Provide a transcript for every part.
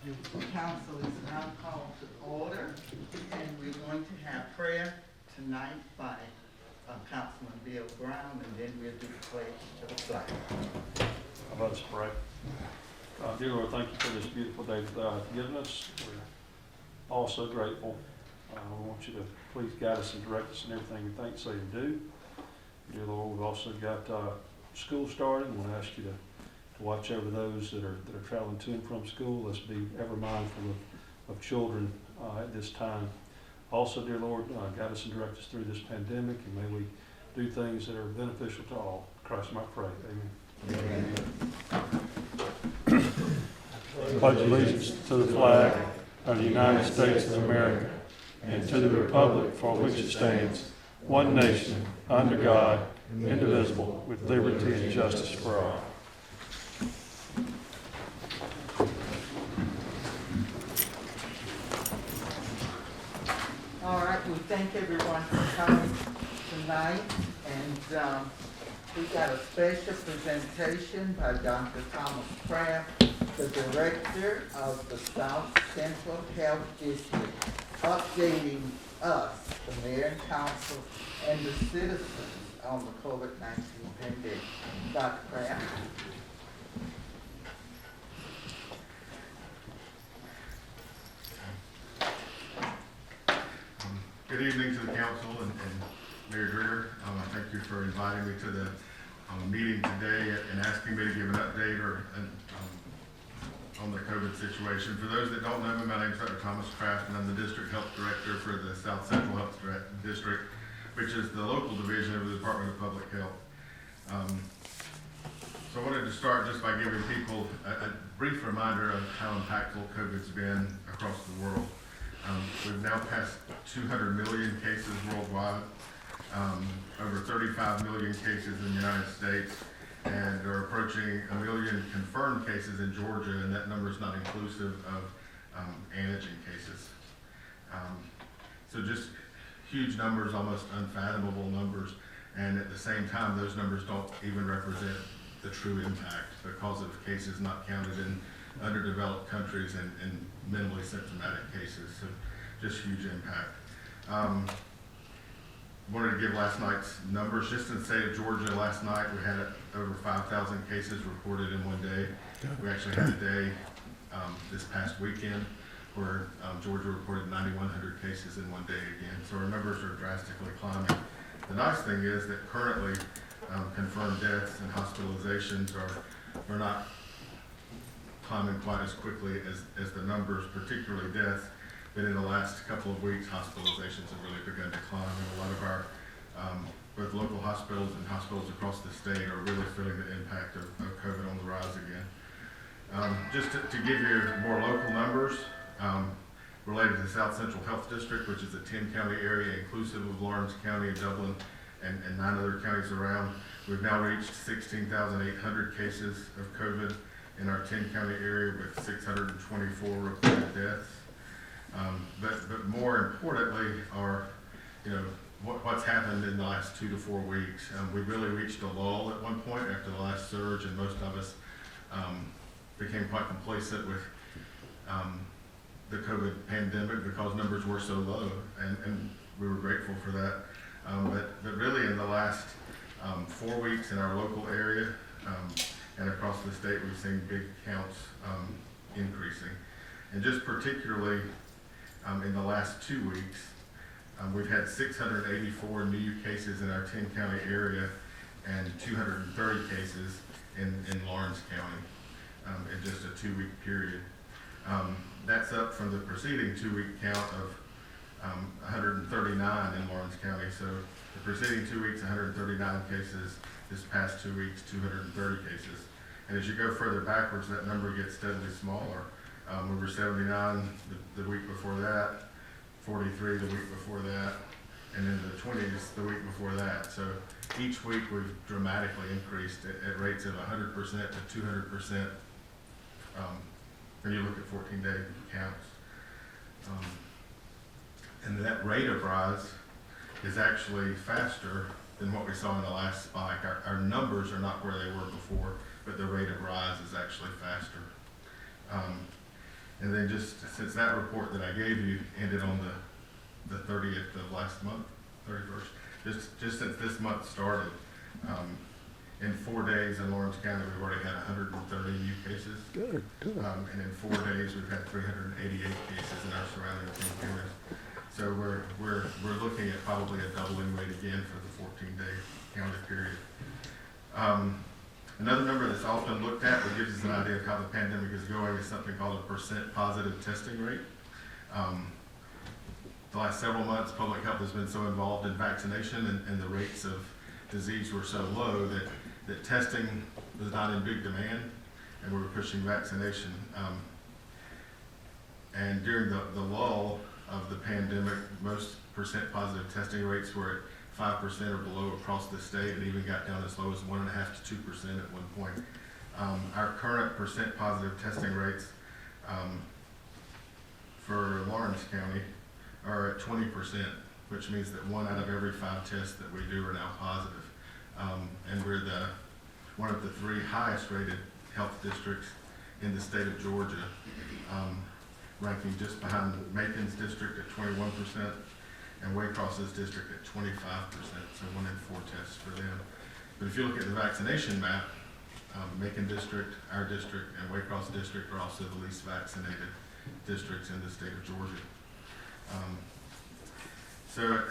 The council is now called to order, and we're going to have prayer tonight by Councilman Bill Brown, and then we'll do the pledge to the flag. How about us pray? Dear Lord, thank you for this beautiful day that thou hast given us. We're all so grateful. We want you to please guide us and direct us in everything we think, say, and do. Dear Lord, we've also got school starting. We want to ask you to watch over those that are traveling to and from school. Let's be ever mindful of children at this time. Also, dear Lord, guide us and direct us through this pandemic, and may we do things that are beneficial to all. In Christ might pray. Amen. Amen. Pledge allegiance to the flag of the United States of America and to the republic for which it stands, one nation, under God, indivisible, with liberty and justice for all. All right, we thank everyone for coming tonight, and we got a special presentation by Dr. Thomas Kraft, the Director of the South Central Health District, updating us, the Mayor and Council, and the citizens on the COVID-19 pandemic. Dr. Kraft. Good evening to the council and Mayor Greer. I thank you for inviting me to the meeting today and asking me to give an update on the COVID situation. For those that don't know me, my name is Dr. Thomas Kraft, and I'm the District Health Director for the South Central Health District, which is the local division of the Department of Public Health. So I wanted to start just by giving people a brief reminder of how impactful COVID's been across the world. We've now passed 200 million cases worldwide, over 35 million cases in the United States, and are approaching 1 million confirmed cases in Georgia, and that number is not inclusive of antigen cases. So just huge numbers, almost unfathomable numbers, and at the same time, those numbers don't even represent the true impact because of cases not counted in underdeveloped countries and minimally symptomatic cases, so just huge impact. Wanted to give last night's numbers. Just in the state of Georgia last night, we had over 5,000 cases reported in one day. We actually had a day this past weekend where Georgia reported 9,100 cases in one day again, so our numbers are drastically climbing. The nice thing is that currently confirmed deaths and hospitalizations are not climbing quite as quickly as the numbers, particularly deaths. But in the last couple of weeks, hospitalizations have really begun to climb, and a lot of our both local hospitals and hospitals across the state are really feeling the impact of COVID on the rise again. Just to give you more local numbers related to the South Central Health District, which is a 10-county area inclusive of Lawrence County and Dublin and 9 other counties around, we've now reached 16,800 cases of COVID in our 10-county area with 624 reported deaths. But more importantly are, what's happened in the last 2 to 4 weeks. We really reached a lull at one point after the last surge, and most of us became quite complacent with the COVID pandemic because numbers were so low, and we were grateful for that. But really in the last 4 weeks in our local area and across the state, we've seen big counts increasing. And just particularly in the last 2 weeks, we've had 684 new cases in our 10-county area and 230 cases in Lawrence County in just a 2-week period. That's up from the preceding 2-week count of 139 in Lawrence County. So the preceding 2 weeks, 139 cases. This past 2 weeks, 230 cases. And as you go further backwards, that number gets steadily smaller. We were 79 the week before that, 43 the week before that, and in the 20s the week before that. So each week we've dramatically increased at rates of 100% to 200% when you look at 14-day counts. And that rate of rise is actually faster than what we saw in the last spike. Our numbers are not where they were before, but the rate of rise is actually faster. And then just since that report that I gave you ended on the 30th of last month, 31st, just since this month started, in 4 days in Lawrence County, we've already had 130 new cases. Good. And in 4 days, we've had 388 cases in our surrounding 10 counties. So we're looking at probably a doubling rate again for the 14-day county period. Another number that's often looked at that gives us an idea of how the pandemic is going is something called a percent positive testing rate. The last several months, public health has been so involved in vaccination and the rates of disease were so low that testing was not in big demand and we were pushing vaccination. And during the lull of the pandemic, most percent positive testing rates were at 5% or below across the state and even got down as low as 1.5% to 2% at one point. Our current percent positive testing rates for Lawrence County are at 20%, which means that 1 out of every 5 tests that we do are now positive. And we're one of the 3 highest rated health districts in the state of Georgia, ranking just behind Macon's district at 21% and Waycross's district at 25%, so 1 in 4 tests for them. But if you look at the vaccination map, Macon district, our district, and Waycross district are also the least vaccinated districts in the state of Georgia. So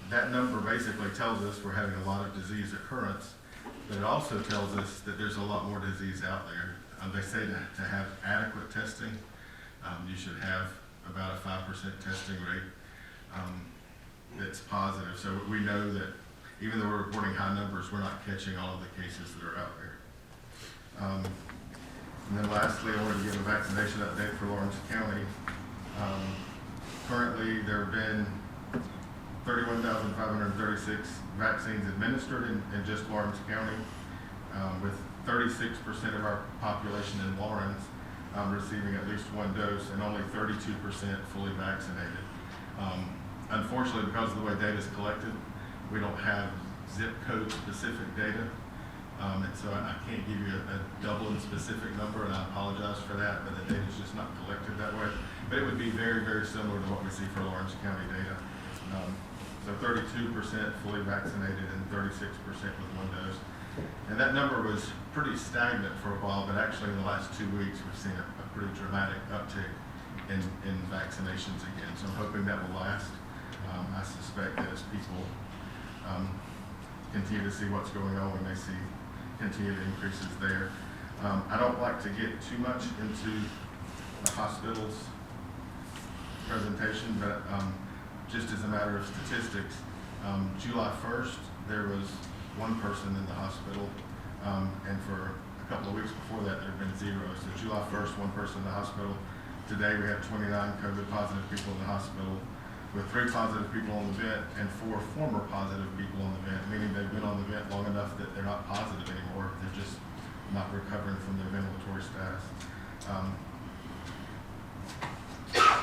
that number basically tells us we're having a lot of disease occurrence, but it also tells us that there's a lot more disease out there. They say to have adequate testing, you should have about a 5% testing rate that's positive. So we know that even though we're reporting high numbers, we're not catching all of the cases that are out there. And then lastly, I want to give a vaccination update for Lawrence County. Currently, there have been 31,536 vaccines administered in just Lawrence County, with 36% of our population in Lawrence receiving at least 1 dose and only 32% fully vaccinated. Unfortunately, because of the way data is collected, we don't have zip code specific data. And so I can't give you a Dublin specific number, and I apologize for that, but the data is just not collected that way. But it would be very, very similar to what we see for Lawrence County data. So 32% fully vaccinated and 36% with 1 dose. And that number was pretty stagnant for a while, but actually in the last 2 weeks, we've seen a pretty dramatic uptick in vaccinations again. So I'm hoping that will last. I suspect that as people continue to see what's going on, we may see continued increases there. I don't like to get too much into the hospital's presentation, but just as a matter of statistics, July 1st, there was 1 person in the hospital, and for a couple of weeks before that, there have been 0. So July 1st, 1 person in the hospital. Today, we have 29 COVID positive people in the hospital, with 3 positive people on the vent and 4 former positive people on the vent, meaning they've been on the vent long enough that they're not positive anymore. They're just not recovering from their ventilatory status.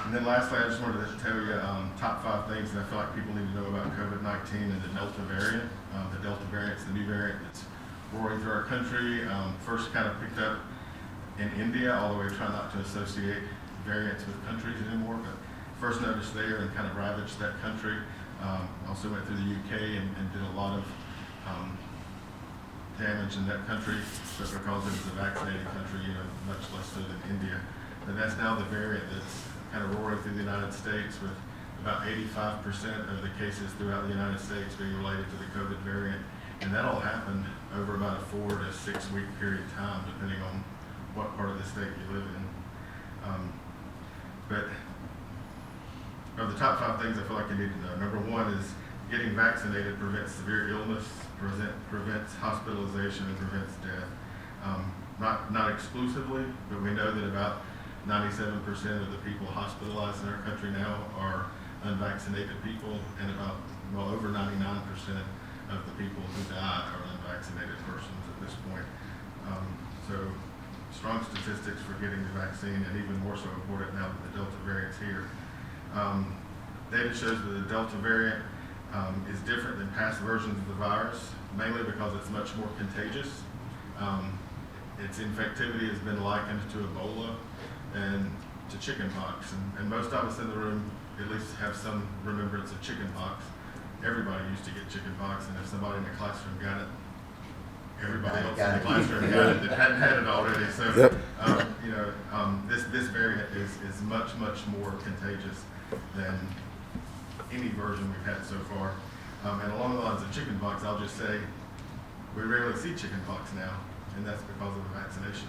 And then lastly, I just wanted to tell you top 5 things that I feel like people need to know about COVID-19 and the Delta variant. The Delta variant is the new variant that's roaring through our country. First kind of picked up in India, although we try not to associate variants with countries anymore, but first noticed there and kind of ravaged that country. Also went through the UK and did a lot of damage in that country, but because it was a vaccinated country, much less so than India. But that's now the variant that's kind of roaring through the United States, with about 85% of the cases throughout the United States being related to the COVID variant. And that all happened over about a 4 to 6 week period of time, depending on what part of the state you live in. But of the top 5 things I feel like you need to know, number 1 is getting vaccinated prevents severe illness, prevents hospitalization, and prevents death. Not exclusively, but we know that about 97% of the people hospitalized in our country now are unvaccinated people, and over 99% of the people who died are unvaccinated persons at this point. So strong statistics for getting the vaccine, and even more so important now that the Delta variant's here. Data shows that the Delta variant is different than past versions of the virus, mainly because it's much more contagious. Its infectivity has been likened to Ebola and to chicken pox, and most of us in the room at least have some remembrance of chicken pox. Everybody used to get chicken pox, and if somebody in the classroom got it, everybody else in the classroom got it that hadn't had it already. So, this variant is much more contagious than any version we've had so far. And along the lines of chicken pox, I'll just say we rarely see chicken pox now, and that's because of the vaccination.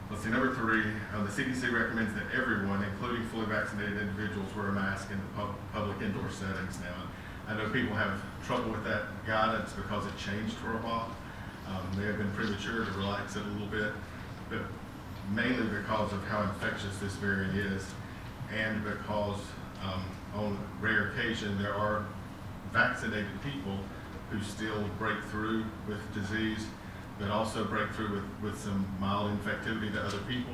Let's see, number 3, the CDC recommends that everyone, including fully vaccinated individuals, wear a mask in the public indoor settings now. I know people have trouble with that guidance because it changed for a while. May have been premature to relax it a little bit, but mainly because of how infectious this variant is, and because on rare occasion there are vaccinated people who still break through with disease, but also break through with some mild infectivity to other people.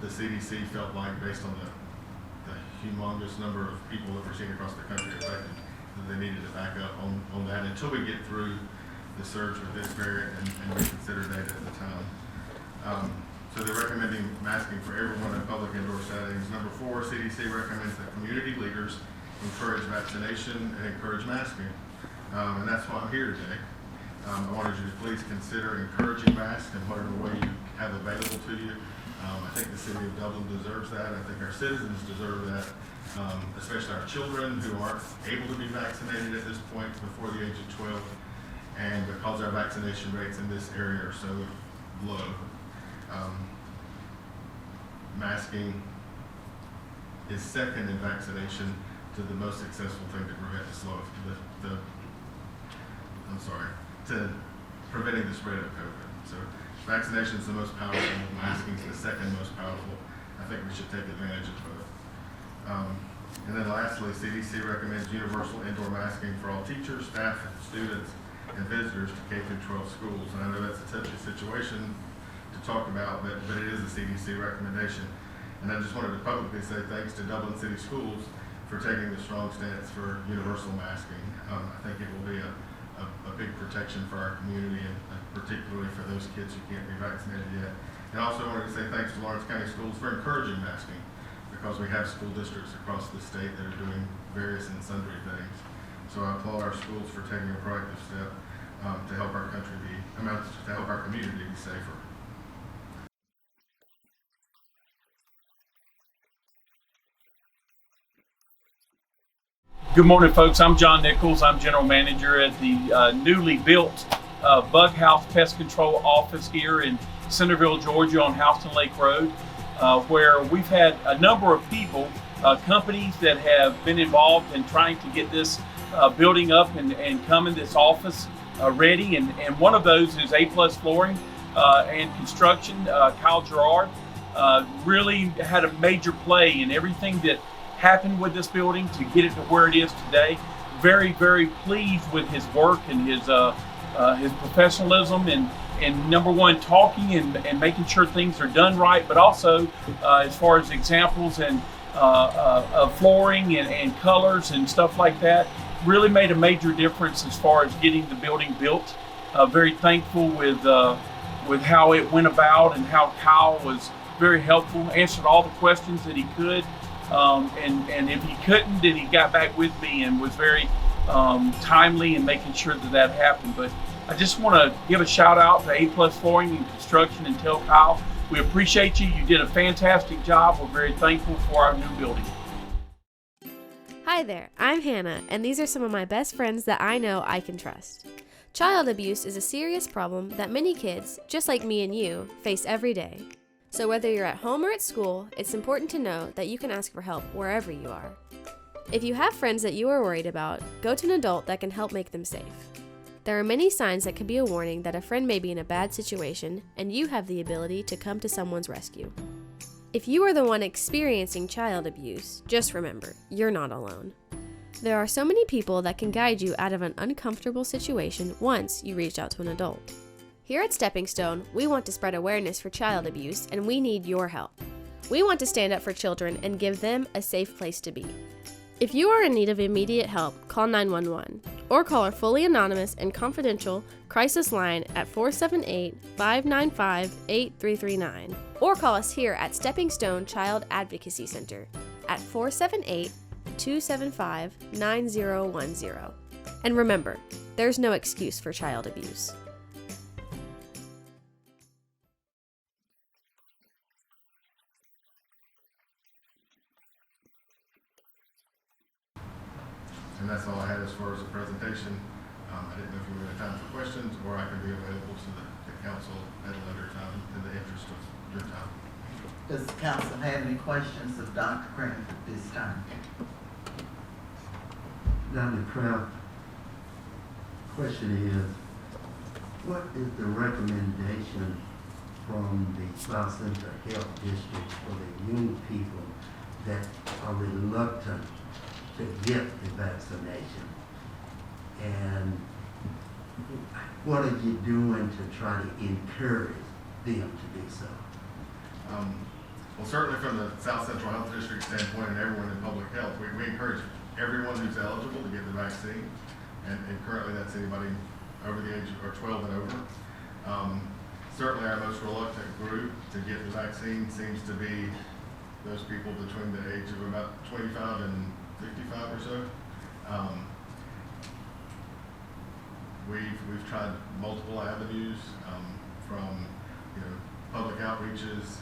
The CDC felt like, based on the humongous number of people that we're seeing across the country affected, that they needed to back up on that until we get through the surge with this variant and reconsider data at the time. So they're recommending masking for everyone in public indoor settings. Number 4, CDC recommends that community leaders encourage vaccination and encourage masking. And that's why I'm here today. I wanted you to please consider encouraging masks in whatever way you have available to you. I think the city of Dublin deserves that. I think our citizens deserve that, especially our children who aren't able to be vaccinated at this point before the age of 12. And because our vaccination rates in this area are so low, masking is second in vaccination to the most successful thing to prevent to preventing the spread of COVID. So vaccination is the most powerful, masking is the second most powerful. I think we should take advantage of both. And then lastly, CDC recommends universal indoor masking for all teachers, staff, students, and visitors to K through 12 schools. And I know that's a touchy situation to talk about, but it is a CDC recommendation. And I just wanted to publicly say thanks to Dublin City Schools for taking the strong stance for universal masking. I think it will be a big protection for our community, and particularly for those kids who can't be vaccinated yet. And also wanted to say thanks to Lawrence County Schools for encouraging masking, because we have school districts across the state that are doing various and sundry things. So I applaud our schools for taking a proactive step to help our to help our community be safer. Good morning, folks. I'm John Nichols. I'm General Manager at the newly built Bug House Pest Control office here in Centerville, Georgia on Houston Lake Road, where we've had a number of people, companies that have been involved in trying to get this building up and coming, this office ready. And one of those is A+ Flooring and Construction. Kyle Gerard really had a major play in everything that happened with this building to get it to where it is today. Very, very pleased with his work and his professionalism and number one, talking and making sure things are done right, but also as far as examples and of flooring and colors and stuff like that, really made a major difference as far as getting the building built. Very thankful with how it went about, and how Kyle was very helpful, answered all the questions that he could. And if he couldn't, then he got back with me and was very timely in making sure that happened. But I just want to give a shout out to A+ Flooring and Construction and tell Kyle, we appreciate you. You did a fantastic job. We're very thankful for our new building. Hi there, I'm Hannah, and these are some of my best friends that I know I can trust. Child abuse is a serious problem that many kids, just like me and you, face every day. So whether you're at home or at school, it's important to know that you can ask for help wherever you are. If you have friends that you are worried about, go to an adult that can help make them safe. There are many signs that could be a warning that a friend may be in a bad situation, and you have the ability to come to someone's rescue. If you are the one experiencing child abuse, just remember, you're not alone. There are so many people that can guide you out of an uncomfortable situation once you reach out to an adult. Here at Stepping Stone, we want to spread awareness for child abuse, and we need your help. We want to stand up for children and give them a safe place to be. If you are in need of immediate help, call 911. or call our fully anonymous and confidential crisis line at 478-595-8339, or call us here at Stepping Stone Child Advocacy Center at 478-275-9010. And remember, there's no excuse for child abuse. And that's all I had as far as the presentation. I didn't know if we had time for questions, or I can be available to the council at a later time in the interest of your time. Does the council have any questions of Dr. Kraft at this time? Dr. Kraft, question is, what is the recommendation from the South Central Health District for the young people that are reluctant to get the vaccination? And what are you doing to try to encourage them to do so? Well, certainly from the South Central Health District standpoint and everyone in public health, we encourage everyone who's eligible to get the vaccine. And currently that's anybody over the age of 12 and over. Certainly our most reluctant group to get the vaccine seems to be those people between the age of about 25 and 55 or so. We've tried multiple avenues, from public outreaches,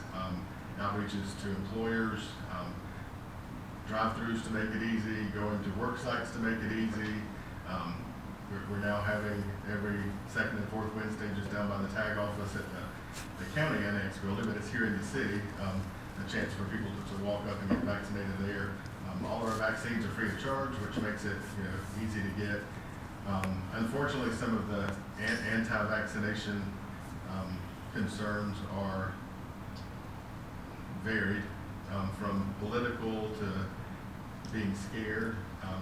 outreaches to employers, drive-throughs to make it easy, going to work sites to make it easy. We're now having every second and fourth Wednesday just down by the tag office at the county annex building, but it's here in the city, a chance for people to walk up and get vaccinated there. All of our vaccines are free of charge, which makes it easy to get. Unfortunately, some of the anti-vaccination concerns are varied, from political to being scared,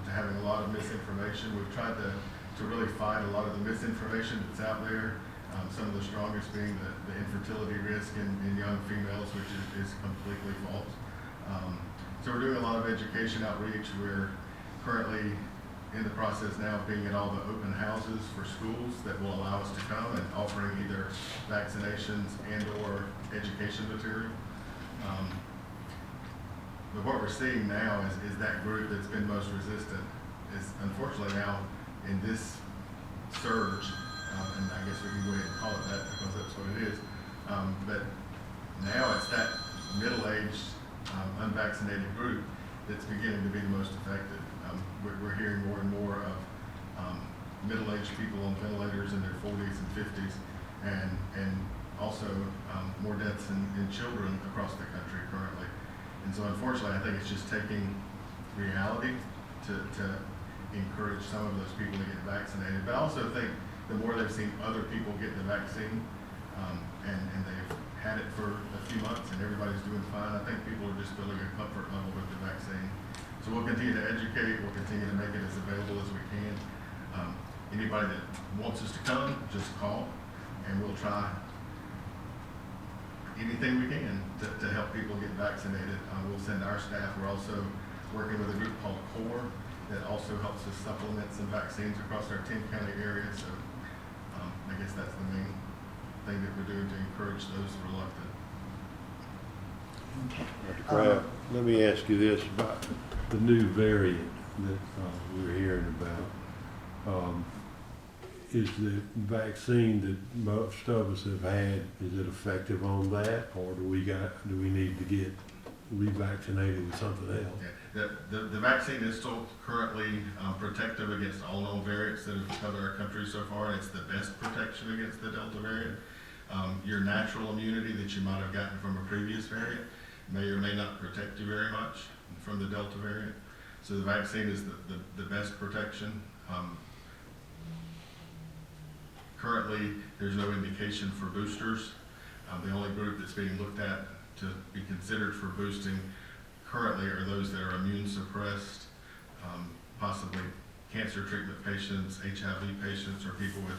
to having a lot of misinformation. We've tried to really fight a lot of the misinformation that's out there. Some of the strongest being the infertility risk in young females, which is completely false. So we're doing a lot of education outreach. We're currently in the process now of being at all the open houses for schools that will allow us to come and offering either vaccinations and or education material. But what we're seeing now is that group that's been most resistant is unfortunately now in this surge, and I guess we can go ahead and call it that because that's what it is. But now it's that middle-aged, unvaccinated group that's beginning to be the most affected. We're hearing more and more of middle-aged people on ventilators in their 40s and 50s, and also more deaths in children across the country currently. And so unfortunately, I think it's just taking reality to encourage some of those people to get vaccinated. But I also think the more they've seen other people get the vaccine, and they've had it for a few months and everybody's doing fine, I think people are just building a comfort level with the vaccine. So we'll continue to educate, we'll continue to make it as available as we can. Anybody that wants us to come, just call, and we'll try anything we can to help people get vaccinated. We'll send our staff. We're also working with a group called CORE that also helps us supplement some vaccines across our 10-county area. So I guess that's the main thing that we're doing to encourage those reluctant. Dr. Kraft, let me ask you this about the new variant that we're hearing about. Is the vaccine that most of us have had, is it effective on that, or do we need to get revaccinated with something else? Yeah. The vaccine is still currently protective against all known variants that have covered our country so far, and it's the best protection against the Delta variant. Your natural immunity that you might have gotten from a previous variant may or may not protect you very much from the Delta variant. So the vaccine is the best protection. Currently, there's no indication for boosters. The only group that's being looked at to be considered for boosting currently are those that are immune suppressed, possibly cancer treatment patients, HIV patients, or people with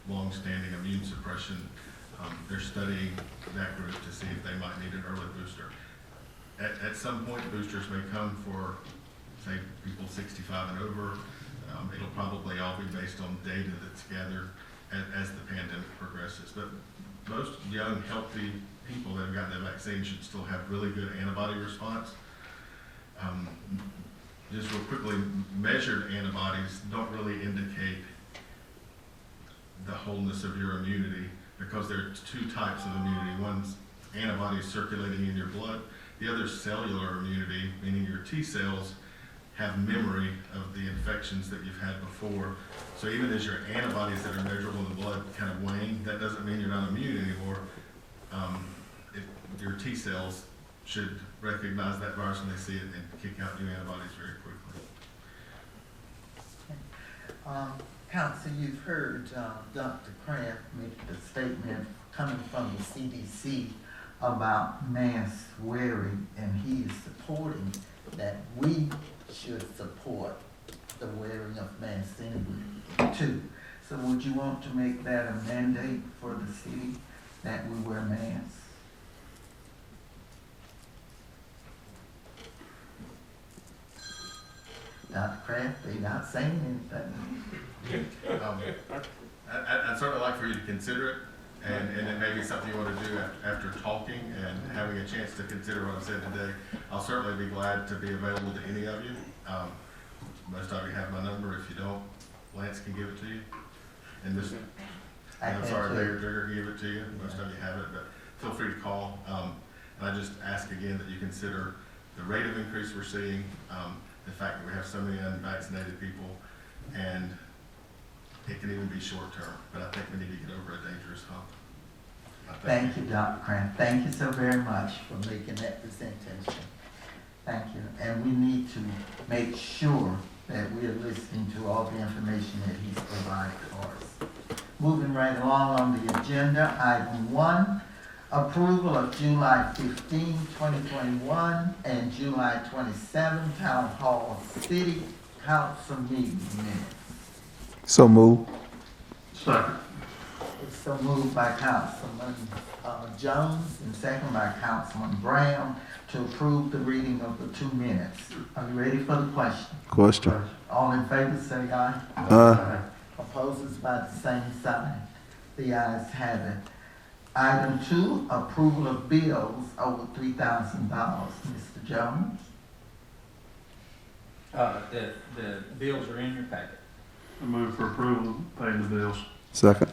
long-standing immune suppression. They're studying that group to see if they might need an early booster. At some point, boosters may come for, say, people 65 and over. It'll probably all be based on data that's gathered as the pandemic progresses. But most young, healthy people that have gotten the vaccine should still have really good antibody response. Just real quickly, measured antibodies don't really indicate the wholeness of your immunity, because there are two types of immunity. One's antibodies circulating in your blood. The other is cellular immunity, meaning your T cells have memory of the infections that you've had before. So even as your antibodies that are measurable in the blood kind of wane, that doesn't mean you're not immune anymore. Your T cells should recognize that virus when they see it and kick out new antibodies very quickly. Council, you've heard Dr. Kraft make the statement coming from the CDC about mask wearing, and he is supporting that we should support the wearing of masks anyway, too. So would you want to make that a mandate for the city that we wear masks? Dr. Kraft, they're not saying anything. I'd certainly like for you to consider it, and it may be something you want to do after talking and having a chance to consider what I've said today. I'll certainly be glad to be available to any of you. Most of you have my number. If you don't, Lance can give it to you. And this, I'm sorry, Mayor Trigger can give it to you. Most of you have it, but feel free to call. And I just ask again that you consider the rate of increase we're seeing, the fact that we have so many unvaccinated people, and it can even be short term, but I think we need to get over a dangerous hump. Thank you, Dr. Kraft. Thank you so very much for making that presentation. Thank you. And we need to make sure that we are listening to all the information that he's provided for us. Moving right along on the agenda, item 1, approval of July 15, 2021 and July 27, Town Hall City Council meeting minutes. So move. Second. It's so moved by Councilman Jones and second by Councilman Brown to approve the reading of the 2 minutes. Are you ready for the question? Question. All in favor, say aye. Aye. Opposes by the same sign. The ayes have it. Item 2, approval of bills over $3,000. Mr. Jones? The bills are in your packet. I move for approval of paying the bills. Second.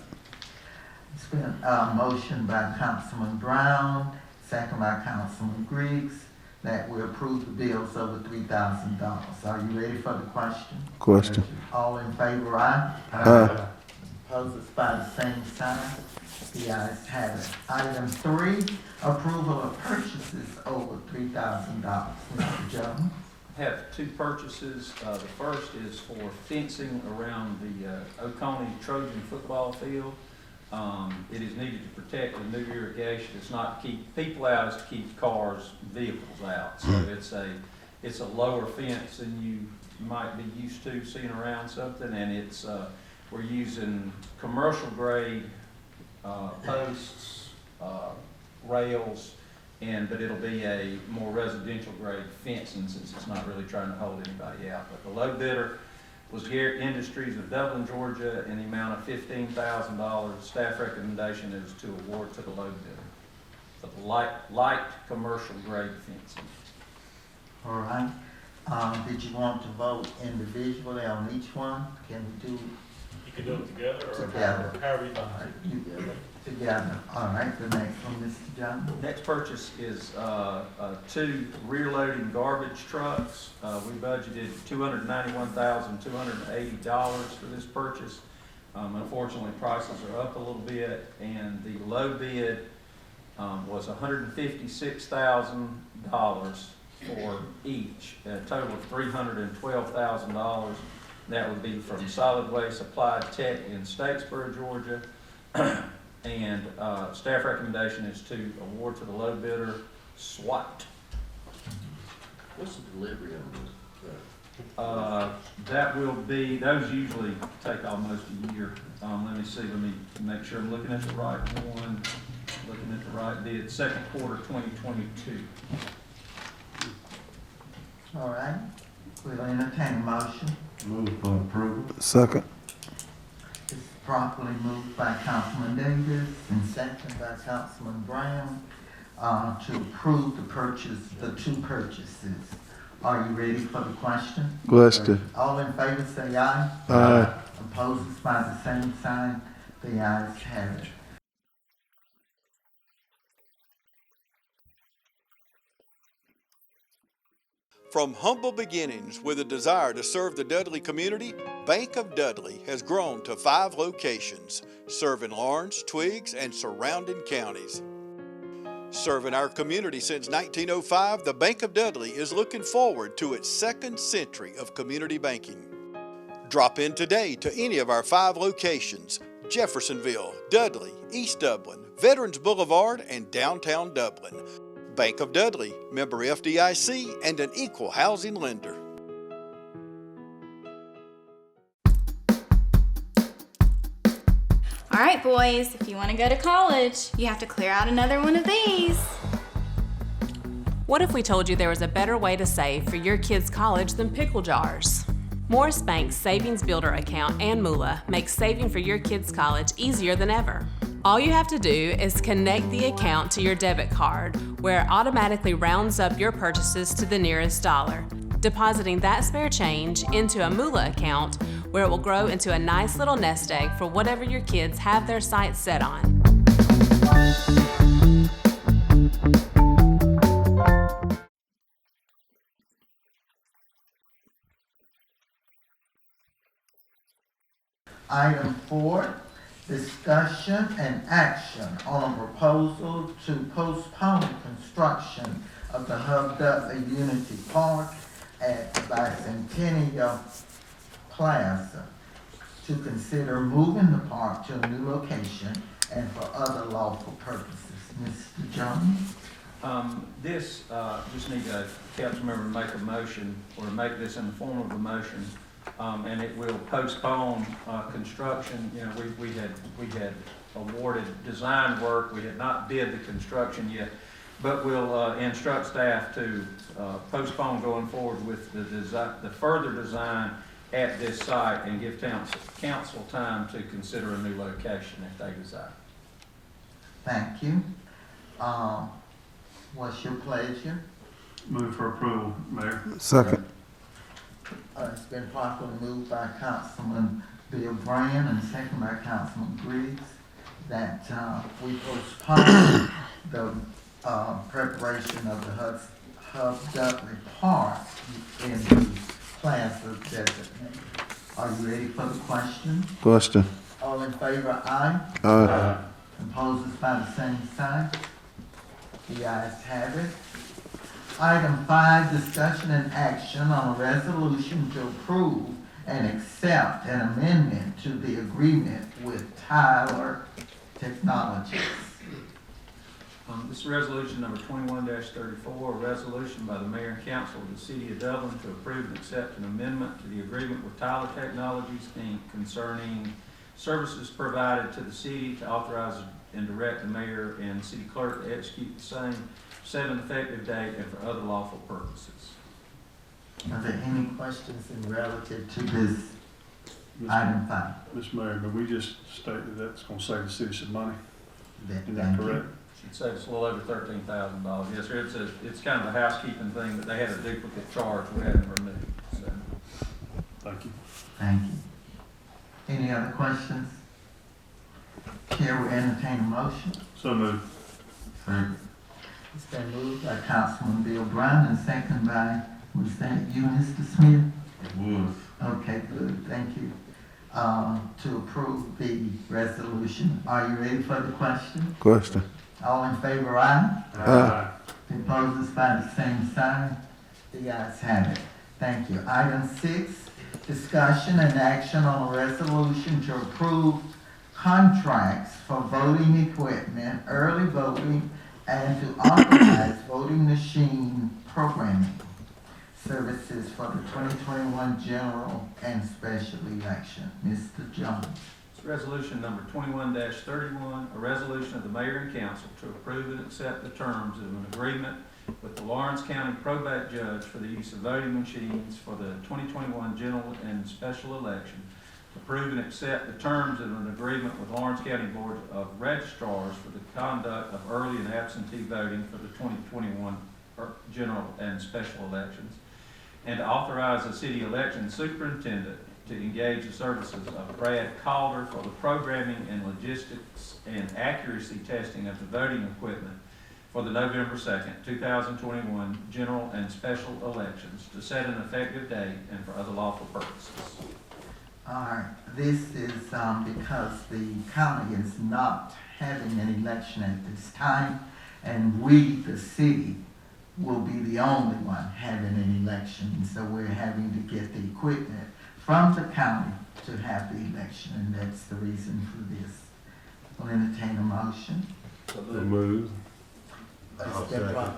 It's been a motion by Councilman Brown, second by Councilman Griggs, that we approve the bills over $3,000. Are you ready for the question? Question. All in favor, aye? Aye. Opposes by the same sign. The ayes have it. Item 3, approval of purchases over $3,000. Mr. Jones? Have 2 purchases. The first is for fencing around the Oconee Trojan football field. It is needed to protect the new irrigation. It's not to keep people out, it's to keep cars, vehicles out. So it's a lower fence than you might be used to seeing around something, and it's we're using commercial grade posts, rails, but it'll be a more residential grade fencing, since it's not really trying to hold anybody out. But the low bidder was Garrett Industries of Dublin, Georgia, in the amount of $15,000. Staff recommendation is to award to the low bidder for the light commercial grade fencing. All right. Did you want to vote individually on each one? Can we do You can do it together or Together. however you all want. right, together? All right, the next one, Mr. Jones? Next purchase is 2 rear-loading garbage trucks. We budgeted $291,280 for this purchase. Unfortunately, prices are up a little bit, and the low bid was $156,000 for each, a total of $312,000. That would be from Solid Waste Applied Tech in Statesboro, Georgia. And staff recommendation is to award to the low bidder, SWAT. What's the delivery on That will be, those usually take almost a year. Let me see, let me make sure I'm looking at the right one, looking at the right bid, second quarter 2022. All right, we'll entertain a motion. Move for approval. Second. properly moved by Councilman Davis and seconded by Councilman Brown, to approve the two purchases. Are you ready for the question? Question. All in favor say aye. Aye. Opposed by the same sign. The ayes have it. From humble beginnings with a desire to serve the Dudley community, Bank of Dudley has grown to 5 locations, serving Lawrence, Twiggs, and surrounding counties. Serving our community since 1905, the Bank of Dudley is looking forward to its 2nd century of community banking. Drop in today to any of our 5 locations: Jeffersonville, Dudley, East Dublin, Veterans Boulevard, and downtown Dublin. Bank of Dudley, member FDIC, and an equal housing lender. All right, boys, if you want to go to college, you have to clear out another one of these. What if we told you there was a better way to save for your kids' college than pickle jars? Morris Bank's Savings Builder account and Moolah makes saving for your kids' college easier than ever. All you have to do is connect the account to your debit card, where it automatically rounds up your purchases to the nearest dollar, depositing that spare change into a Moolah account, where it will grow into a nice little nest egg for whatever your kids have their sights set on. Item 4, discussion and action on a proposal to postpone construction of the Hub Dudley Unity Park at Bicentennial Plaza, to consider moving the park to a new location and for other lawful purposes. Mr. Jones? This, just need a council member to make a motion, or to make this in the form of a motion, and it will postpone construction. You know, we had awarded design work. We had not bid the construction yet, but we'll instruct staff to postpone going forward with the further design at this site, and give council time to consider a new location if they desire. Thank you. What's your pleasure? Move for approval, Mayor. Second. It's been properly moved by Councilman Bill Brand and seconded by Councilman Griggs that we postpone the preparation of the Hub Dudley Park in the plaza designated. Are you ready for the question? Question. All in favor, aye. Aye. Opposed by the same sign. The ayes have it. Item 5, discussion and action on a resolution to approve and accept an amendment to the agreement with Tyler Technologies. This is resolution number 21-34, a resolution by the mayor and council of the city of Dublin to approve and accept an amendment to the agreement with Tyler Technologies, Inc. concerning services provided to the city, to authorize and direct the mayor and city clerk to execute the same, set an effective date, and for other lawful purposes. Are there any questions in relative to this item 5? Mr. Mayor, but we just stated that's gonna save the city some money. Is Thank that you. correct? Should save us a little over $13,000. Yes, sir. It's kind of a housekeeping thing, but they had a duplicate charge we had to remove. So. Thank you. Thank you. Any other questions? Chair will entertain a motion. So moved. Second. It's been moved by Councilman Bill Brown and seconded by, was that you, Mr. Smith? It was. Okay, good, thank you. To approve the resolution. Are you ready for the question? Question. All in favor, aye? Aye. Opposed by the same sign. The ayes have it. Thank you. Item 6, discussion and action on a resolution to approve contracts for voting equipment, early voting, and to authorize voting machine programming services for the 2021 general and special election. Mr. Jones. It's resolution number 21-31, a resolution of the mayor and council to approve and accept the terms of an agreement with the Lawrence County probate judge for the use of voting machines for the 2021 general and special election Approve and accept the terms of an agreement with Lawrence County Board of Registrars for the conduct of early and absentee voting for the 2021 general and special elections, and to authorize the city election superintendent to engage the services of Brad Calder for the programming and logistics and accuracy testing of the voting equipment for the November 2nd, 2021 general and special elections, to set an effective date and for other lawful purposes. All right, this is because the county is not having an election at this time, and we, the city, will be the only one having an election. So we're having to get the equipment from the county to have the election, and that's the reason for this. I'll entertain a motion. So move. It's been I'll pro-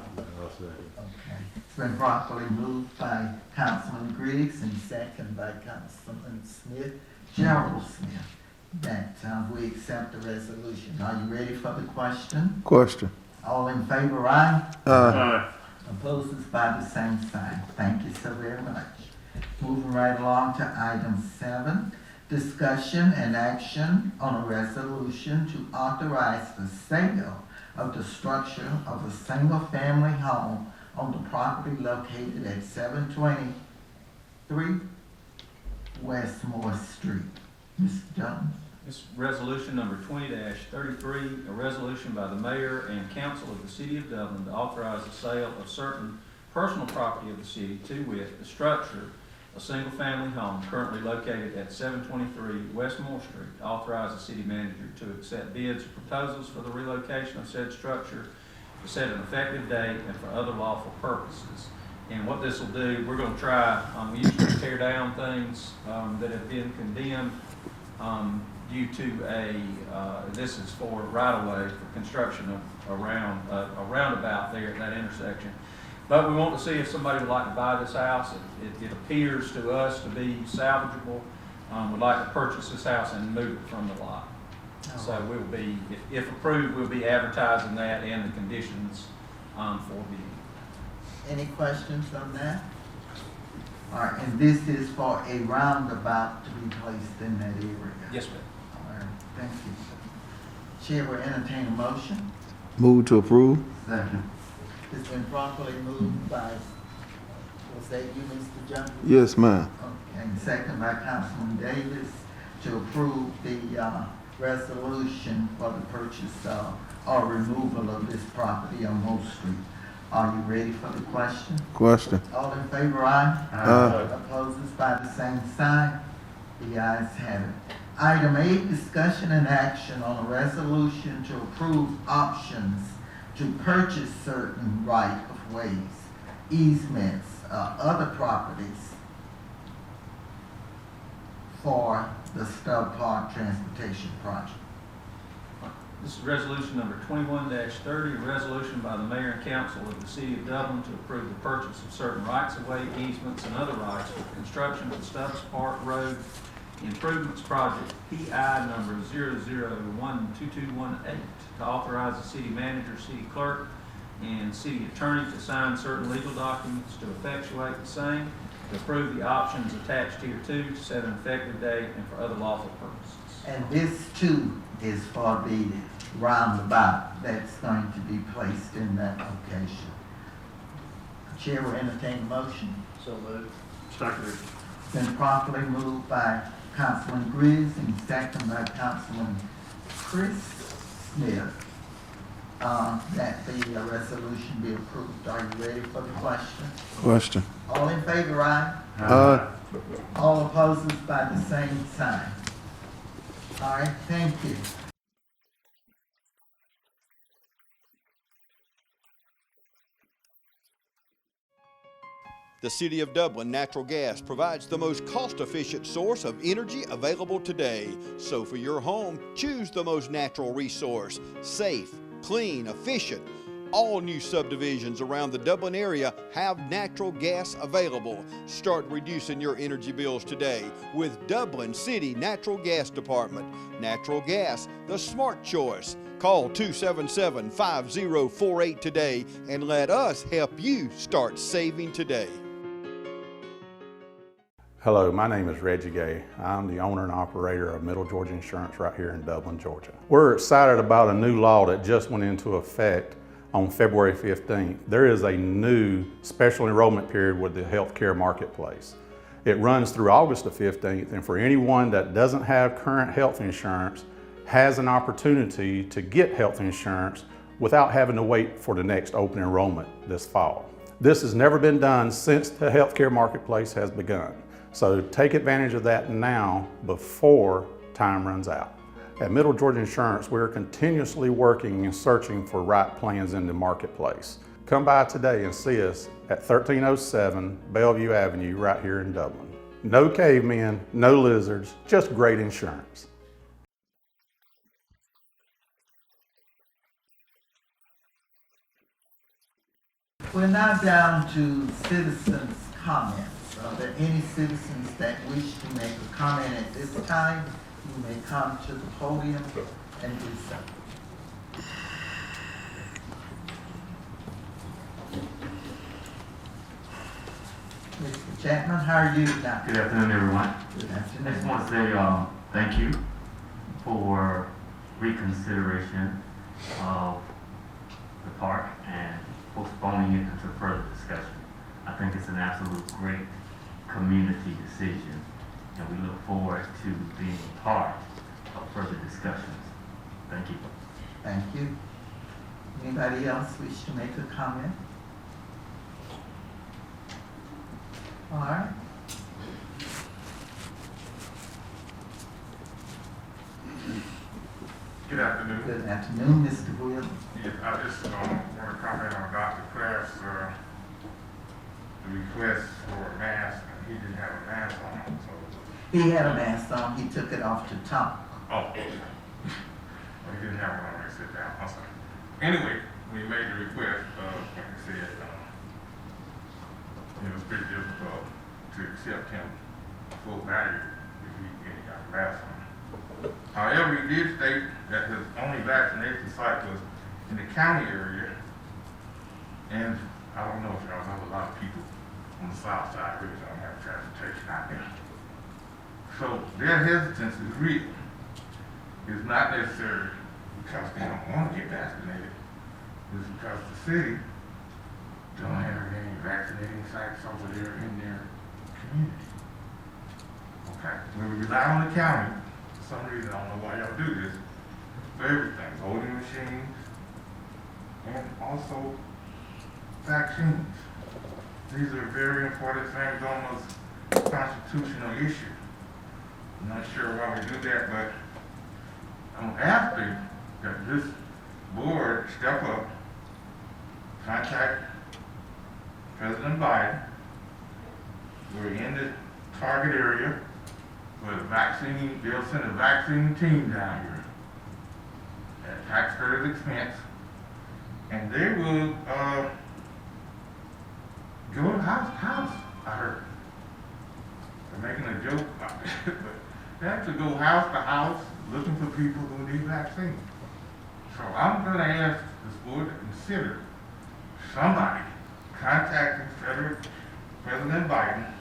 second. Okay. It's been properly moved by Councilman Griggs and second by Councilman Smith, Gerald Smith, that we accept the resolution. Are you ready for the question? Question. All in favor, aye? Aye. Opposes by the same sign. Thank you so very much. Moving right along to item 7, discussion and action on a resolution to authorize the sale of the structure of a single-family home on the property located at 723 Westmore Street. Mr. Jones? This resolution number 20-33, a resolution by the mayor and council of the city of Dublin to authorize the sale of certain personal property of the city, to wit, the structure, a single-family home currently located at 723 West Moore Street. Authorize the city manager to accept bids or proposals for the relocation of said structure, to set an effective date and for other lawful purposes. And what this will do, we're going to try, we usually tear down things that have been condemned due to this is for right-of-way for construction of a roundabout there at that intersection. But we want to see if somebody would like to buy this house. It appears to us to be salvageable. Would like to purchase this house and move it from the lot. So we'll be, if approved, we'll be advertising that and the conditions for bidding. Any questions on that? All right, and this is for a roundabout to be placed in that area? Yes, ma'am. All right, thank you. Chair will entertain a motion. Move to approve. Second. It's been properly moved by, was that you, Mr. Jones? Yes, ma'am. Okay, and second by Councilman Davis to approve the resolution for the purchase or removal of this property on Moore Street. Are you ready for the question? Question. All in favor, aye? Aye. Opposes by the same sign? The ayes have it. Item 8, discussion and action on a resolution to approve options to purchase certain right-of-ways, easements, other properties for the Stubb Park Transportation Project. This is resolution number 21-30, a resolution by the mayor and council of the city of Dublin to approve the purchase of certain rights-of-way, easements, and other rights for construction of the Stubbs Park Road Improvements Project, PI number 0012218, to authorize the city manager, city clerk, and city attorney to sign certain legal documents to effectuate the same, to approve the options attached hereto, to set an effective date, and for other lawful purposes. And this too is for the roundabout that's going to be placed in that location. Chair will entertain a motion. So moved. Second. It's been properly moved by Councilman Griggs and second by Councilman Chris Smith, that the resolution be approved. Are you ready for the question? Question. All in favor, aye? Aye. All opposes by the same sign. All right, thank you. The City of Dublin Natural Gas provides the most cost-efficient source of energy available today. So for your home, choose the most natural resource. Safe, clean, efficient. All new subdivisions around the Dublin area have natural gas available. Start reducing your energy bills today with Dublin City Natural Gas Department. Natural gas, the smart choice. Call 277-5048 today and let us help you start saving today. Hello, my name is Reggie Gay. I'm the owner and operator of Middle Georgia Insurance right here in Dublin, Georgia. We're excited about a new law that just went into effect on February 15th. There is a new special enrollment period with the healthcare marketplace. It runs through August the 15th, and for anyone that doesn't have current health insurance has an opportunity to get health insurance without having to wait for the next open enrollment this fall. This has never been done since the healthcare marketplace has begun. So take advantage of that now before time runs out. At Middle Georgia Insurance, we're continuously working and searching for right plans in the marketplace. Come by today and see us at 1307 Bellevue Avenue right here in Dublin. No cavemen, no lizards, just great insurance. We're now down to citizens' comments. Are there any citizens that wish to make a comment at this time? You may come to the podium and do so. Mr. Chapman, how are you now? Good afternoon, everyone. Good I just afternoon. want to say thank you for reconsideration of the park and postponing it until further discussion. I think it's an absolute great community decision, and we look forward to being part of further discussions. Thank you. Thank you. Anybody else wish to make a comment? All right. Good afternoon. Good afternoon, Mr. Williams. Yes, I just want to comment on Dr. Kraft's the request for a mask, and he didn't have a mask on, so. He had a mask on, he took it off to talk. Oh. Well, he didn't have one when I sit down, I'm sorry. Anyway, we made the request, like I said, it was pretty difficult to accept him full value if he got a mask on. However, he did state that his only vaccination site was in the county area, and I don't know if y'all know, a lot of people on the south side really don't have transportation out there. So their hesitance is real. It's not necessarily because they don't want to get vaccinated. It's because the city don't have any vaccinating sites over there in their community. Okay, when we rely on the county, for some reason, I don't know why y'all do this, for everything, voting machines, and also vaccines. These are very important things, almost constitutional issue. I'm not sure why we do that, but I'm asking that this board step up, contact President Biden. We're in the target area for the vaccine. They'll send a vaccine team down here at taxpayers' expense, and they will go house to house, I heard. They're making a joke about it, but they have to go house to house looking for people who need vaccines. So I'm going to ask this board to consider somebody contacting President Biden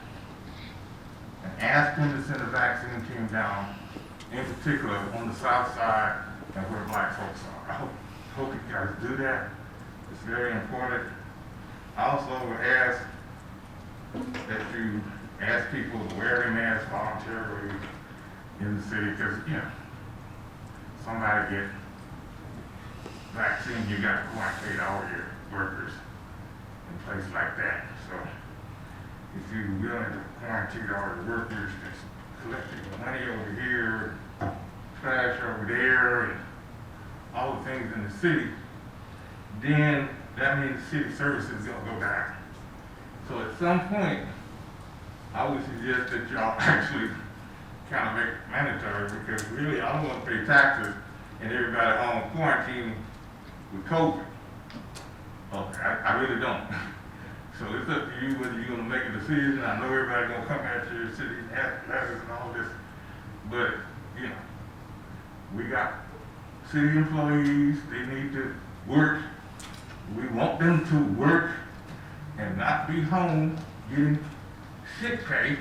and ask him to send a vaccine team down, in particular on the south side and where black folks are. I hope you guys do that. It's very important. I also would ask that you ask people to wear their masks voluntarily in the city, because, you know, somebody get vaccine, you got to quarantine all your workers in places like that. So if you're willing to quarantine all your workers, just collecting money over here, trash over there, and all the things in the city, then that means city services is going to go down. So at some point, I would suggest that y'all actually kind of make it mandatory, because really I don't want to pay taxes and everybody home quarantine with COVID. Okay, I really don't. So it's up to you whether you're going to make a decision. I know everybody's going to come at your city letters and all this, but, you know, we got city employees, they need to work. We want them to work and not be home getting sick pay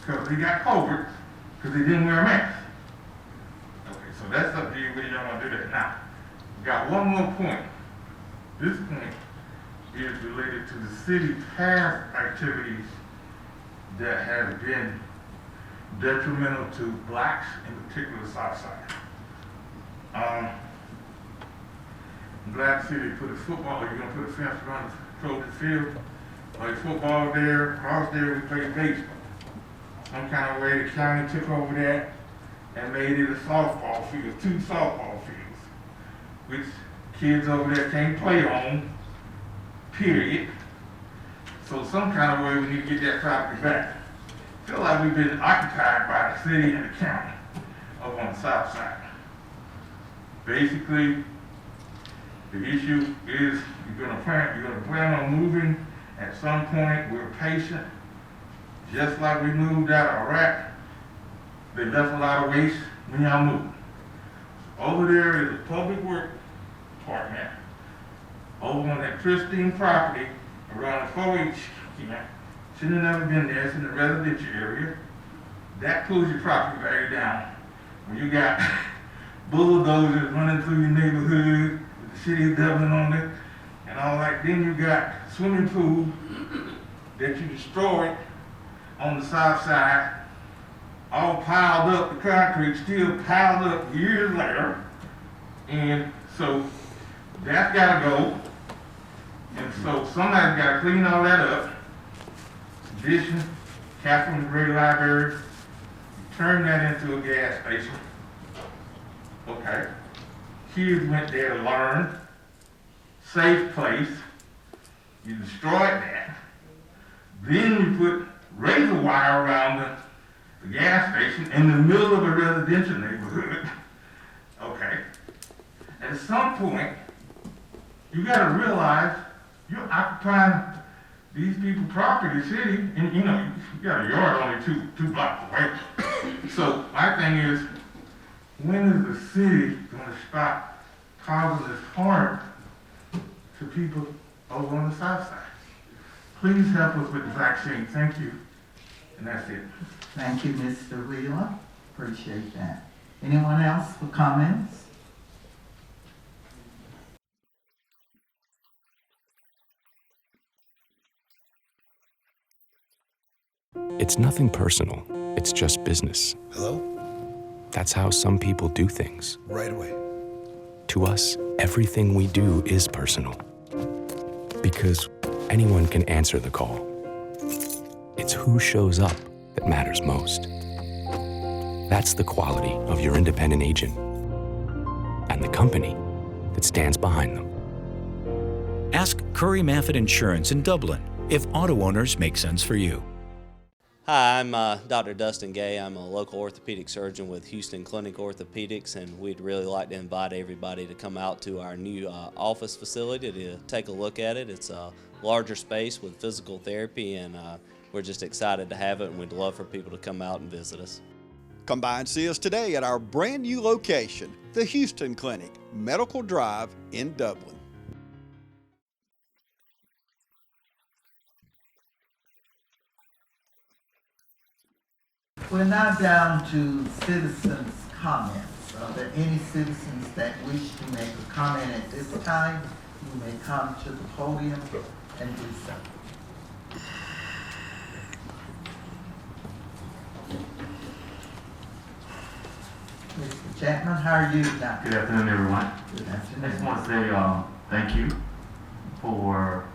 because they got COVID, because they didn't wear a mask. Okay, so that's up to you whether y'all wanna do that. Now, we got one more point. This point is related to the city past activities that have been detrimental to blacks, in particular the South Side. Black City put a football, you're gonna put a fence around the Trojan Field, play football there, across there we play baseball. Some kind of way the county took over that and made it a softball field, 2 softball fields, which kids over there can't play on, period. So some kind of way we need to get that property back. Feel like we've been occupied by the city and the county over on the south side. Basically, the issue is you're gonna plan on moving at some point. We're patient. Just like we moved out of Iraq, they left a lot of waste when y'all moved. Over there is a public work department. Over on that pristine property around the 4-H camp. Should have never been there. It's in the residential area. That pulls your property value down. When you got bulldozers running through your neighborhood, with the city of Dublin on it, and all that, then you got swimming pool that you destroyed on the south side, all piled up, the concrete still piled up years later, and so that's gotta go, and so somebody's gotta clean all that up. Addition, Catherine Gray Library, turn that into a gas station. Okay. Kids went there to learn, safe place, you destroyed that, then you put razor wire around the gas station in the middle of a residential neighborhood. Okay. At some point, you gotta realize you're occupying these people's property, city, and you know, you got a yard only two blocks away. So my thing is, when is the city gonna stop causing this harm to people over on the south side? Please help us with the vaccine. Thank you. And that's it. Thank you, Mr. Wheeler. Appreciate that. Anyone else for comments? It's nothing personal. It's just business. Hello? That's how some people do things. Right away. To us, everything we do is personal. Because anyone can answer the call. It's who shows up that matters most. That's the quality of your independent agent and the company that stands behind them. Ask Curry Maffett Insurance in Dublin if auto owners make sense for you. Hi, I'm Dr. Dustin Gay. I'm a local orthopedic surgeon with Houston Clinic Orthopedics, and we'd really like to invite everybody to come out to our new office facility to take a look at it. It's a larger space with physical therapy, and we're just excited to have it, and we'd love for people to come out and visit us. Come by and see us today at our brand new location, the Houston Clinic, Medical Drive in Dublin. We're now down to citizens' comments. Are there any citizens that wish to make a comment at this time? You may come to the podium and do so. Mr. Chapman, how are you now? Good afternoon, everyone. Good I afternoon. just want to say thank you for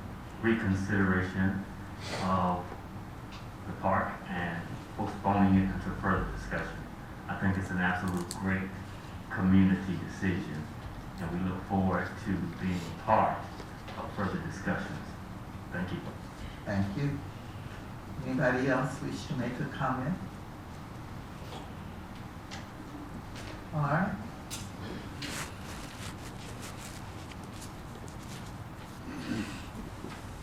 reconsideration of the park and postponing it until further discussion. I think it's an absolute great community decision, and we look forward to being part of further discussions. Thank you. Thank you. Anybody else wish to make a comment? All right.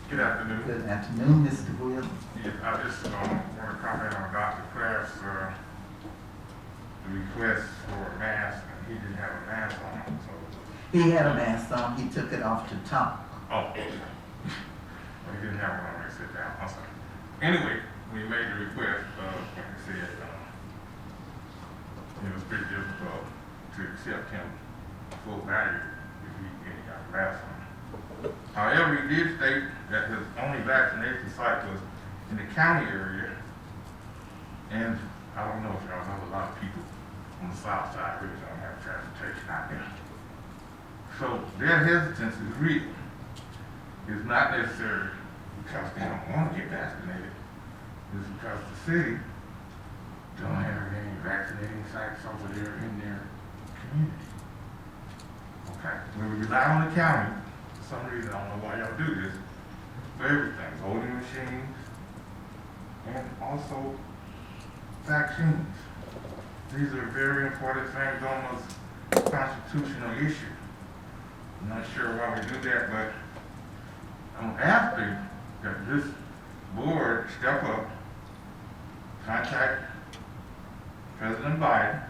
Good afternoon. Good afternoon, Mr. Williams. Yes, I just want to comment on Dr. Kraft's request for a mask, and he didn't have a mask on, so. He had a mask on, he took it off to talk. Oh, well, he didn't have one on when he sit down, I'm sorry. Anyway, we made the request, like I said, it was pretty difficult to accept him full value if he got vaccinated. However, he did state that his only vaccination site was in the county area, and I don't know if y'all know, a lot of people on the south side really don't have transportation out there. So their hesitance is real. It's not necessarily because they don't want to get vaccinated. It's because the city don't have any vaccinating sites over there in their community. Okay, when we rely on the county, for some reason, I don't know why y'all do this, for everything, voting machines, and also vaccines. These are very important things, almost constitutional issue. I'm not sure why we do that, but I'm asking that this board step up, contact President Biden.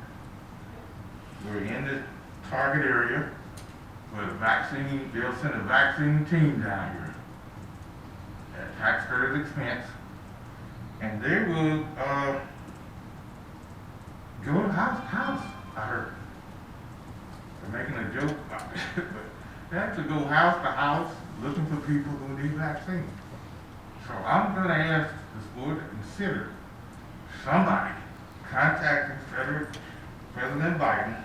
We're in the target area for the vaccine. They'll send a vaccine team down here at taxpayers' expense, and they will go house to house. I heard they're making a joke about it, but they have to go house to house looking for people who need vaccines. So I'm going to ask this board to consider somebody contacting President Biden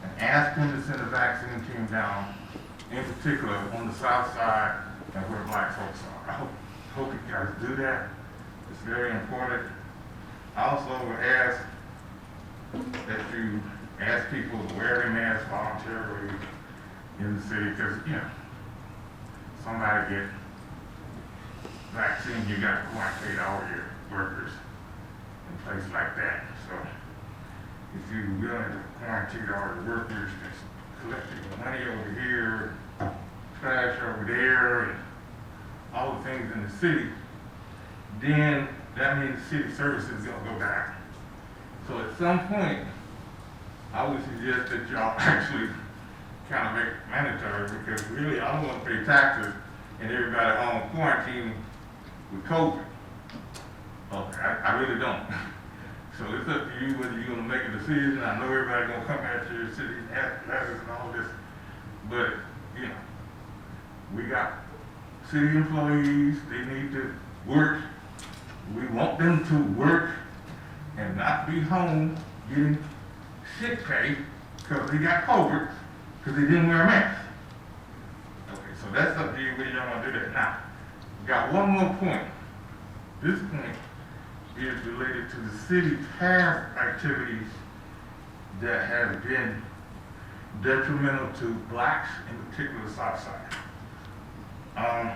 and ask him to send a vaccine team down, in particular on the south side and where black folks are. I hope you guys do that. It's very important. I also would ask that you ask people to wear their masks voluntarily in the city, because, you know, somebody get vaccine, you got to quarantine all your workers in places like that. So if you're willing to quarantine all your workers, just collecting money over here, trash over there, and all the things in the city, then that means city services is going to go down. So at some point, I would suggest that y'all actually kind of make it mandatory, because really I don't want to pay taxes and everybody home quarantine with COVID. Okay, I really don't. So it's up to you whether you're going to make a decision. I know everybody's going to come at your city letters and all this, but, you know, we got city employees, they need to work. We want them to work and not be home getting sick pay because they got COVID because they didn't wear a mask. Okay, so that's up to you whether y'all want to do that. Now, got one more point. This point is related to the city past activities that have been detrimental to blacks, in particular the South Side. I'm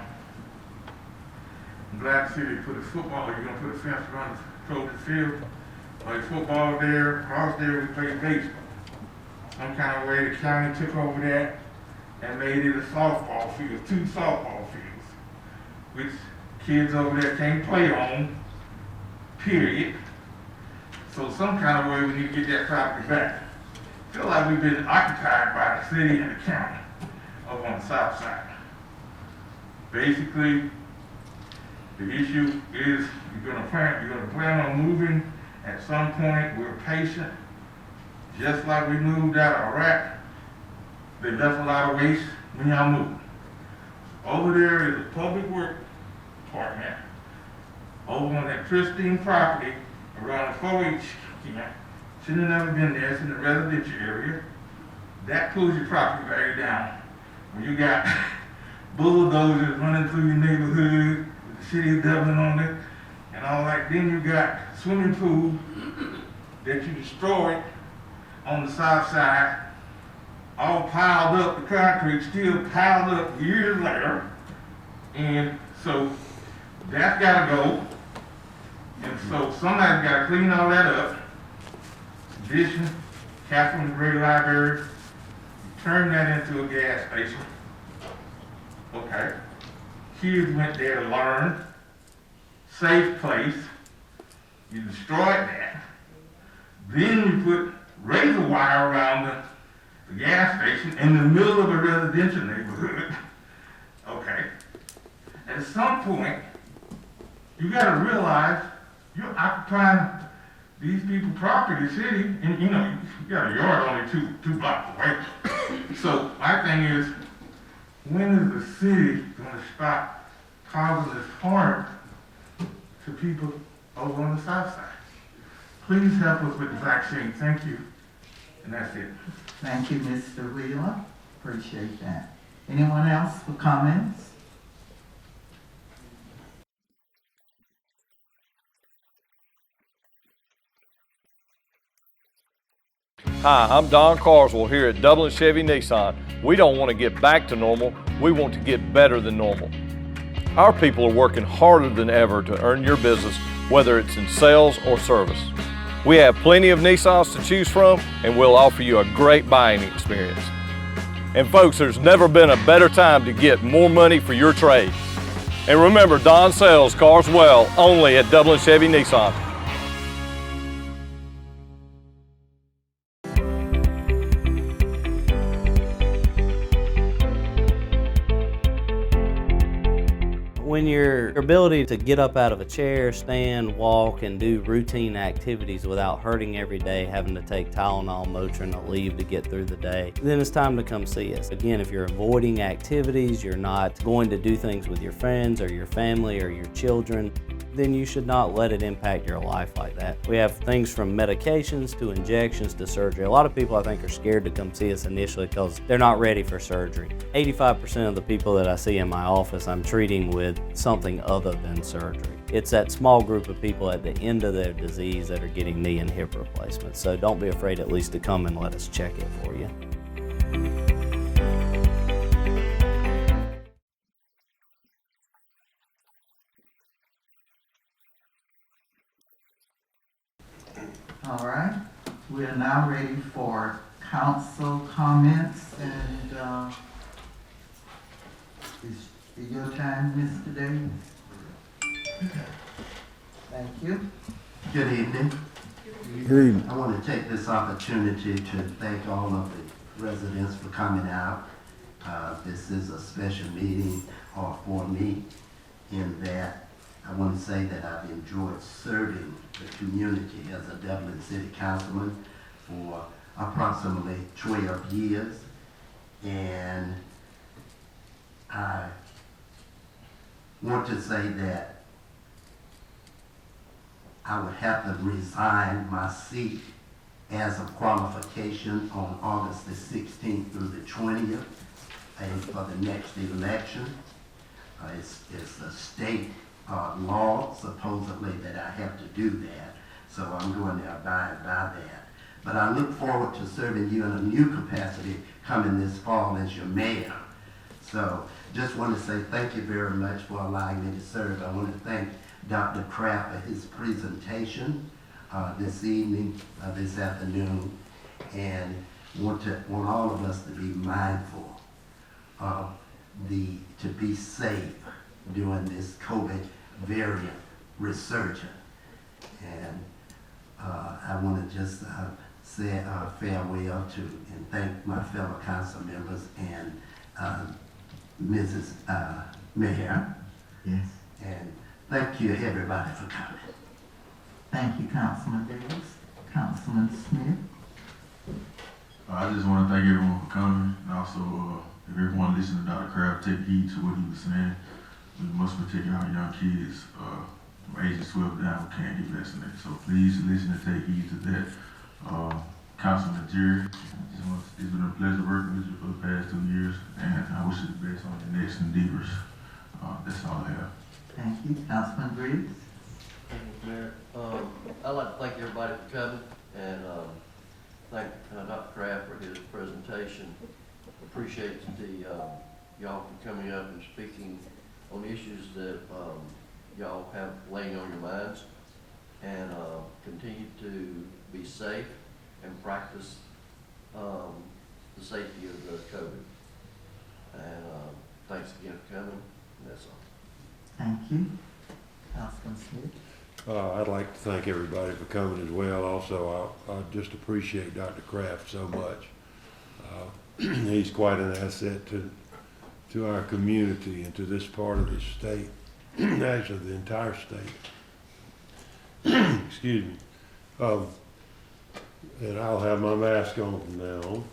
glad the city put a football, you're gonna put a fence around the Trojan field, play football there, across there we play baseball. Some kind of way the county took over that and made it a softball field, 2 softball fields, which kids over there can't play on, period. So some kind of way we need to get that property back. Feel like we've been occupied by the city and the county over on the south side. Basically, the issue is you're gonna plan on moving at some point. We're patient. Just like we moved out of Iraq, they left a lot of waste when y'all moved. Over there is a public work department. Over on that pristine property around the 4-H camp. Shouldn't have never been there. It's in the residential area. That pulls your property value down. When you got bulldozers running through your neighborhood, the city of Dublin on it, and all that. Then you got swimming pool that you destroyed on the south side, all piled up, the concrete still piled up years later. And so that's gotta go. And so somebody's gotta clean all that up. Addition, Catherine Gray Library, turn that into a gas station. Okay. Kids went there to learn. Safe place. You destroyed that. Then you put razor wire around the gas station in the middle of a residential neighborhood. Okay. At some point, You gotta realize, you're occupying these people's property, city, and you know, you got a yard only two blocks away. So my thing is, when is the city gonna stop causing this harm to people over on the south side? Please help us with the vaccine, thank you. And that's it. Thank you, Mr. Wheeler. Appreciate that. Anyone else for comments? Hi, I'm Don Carswell here at Dublin Chevy Nissan. We don't want to get back to normal, we want to get better than normal. Our people are working harder than ever to earn your business, whether it's in sales or service. We have plenty of Nissans to choose from, and we'll offer you a great buying experience. And folks, there's never been a better time to get more money for your trade. And remember, Don sells cars well, only at Dublin Chevy Nissan. When your ability to get up out of a chair, stand, walk, and do routine activities without hurting every day, having to take Tylenol, Motrin, or leave to get through the day, then it's time to come see us. Again, if you're avoiding activities, you're not going to do things with your friends or your family or your children, then you should not let it impact your life like that. We have things from medications to injections to surgery. A lot of people, I think, are scared to come see us initially because they're not ready for surgery. 85% of the people that I see in my office, I'm treating with something other than surgery. It's that small group of people at the end of their disease that are getting knee and hip replacements. So don't be afraid at least to come and let us check it for you. All right, we are now ready for council comments, and is your time, Mr. Davis? Thank you. Good evening. Good evening. I want to take this opportunity to thank all of the residents for coming out. This is a special meeting for me in that I want to say that I've enjoyed serving the community as a Dublin City Councilman for approximately 12 years. And I want to say that I would have to resign my seat as a qualification on August the 16th through the 20th for the next election. It's a state law, supposedly, that I have to do that, so I'm going to abide by that. But I look forward to serving you in a new capacity coming this fall as your mayor. So just want to say thank you very much for allowing me to serve. I want to thank Dr. Kraft for his presentation this evening, this afternoon, and want all of us to be mindful of to be safe during this COVID variant resurgence. And I want to just say farewell to and thank my fellow council members and Mrs. Mayor. Yes. And thank you everybody for coming. Thank you, Councilman Davis. Councilman Smith. I just want to thank everyone for coming, and also if everyone listening to Dr. Kraft, take heed to what he was saying. We must protect our young kids from ages 12 down who can't get vaccinated. So please listen and take heed to that. Councilman Jerry, it's been a pleasure working with you for the past 2 years, and I wish you the best on your next endeavors. That's all I have. Thank you. Councilman Briggs. Thank you, Mayor. I'd like to thank everybody for coming, and thank Dr. Kraft for his presentation. Appreciate y'all for coming up and speaking on issues that y'all have laying on your minds, and continue to be safe and practice the safety of the COVID. And thanks again for coming, and that's all. Thank you. Councilman Smith. I'd like to thank everybody for coming as well. Also, I just appreciate Dr. Kraft so much. He's quite an asset to our community and to this part of the state. actually the entire state. Excuse me. And I'll have my mask on from now on.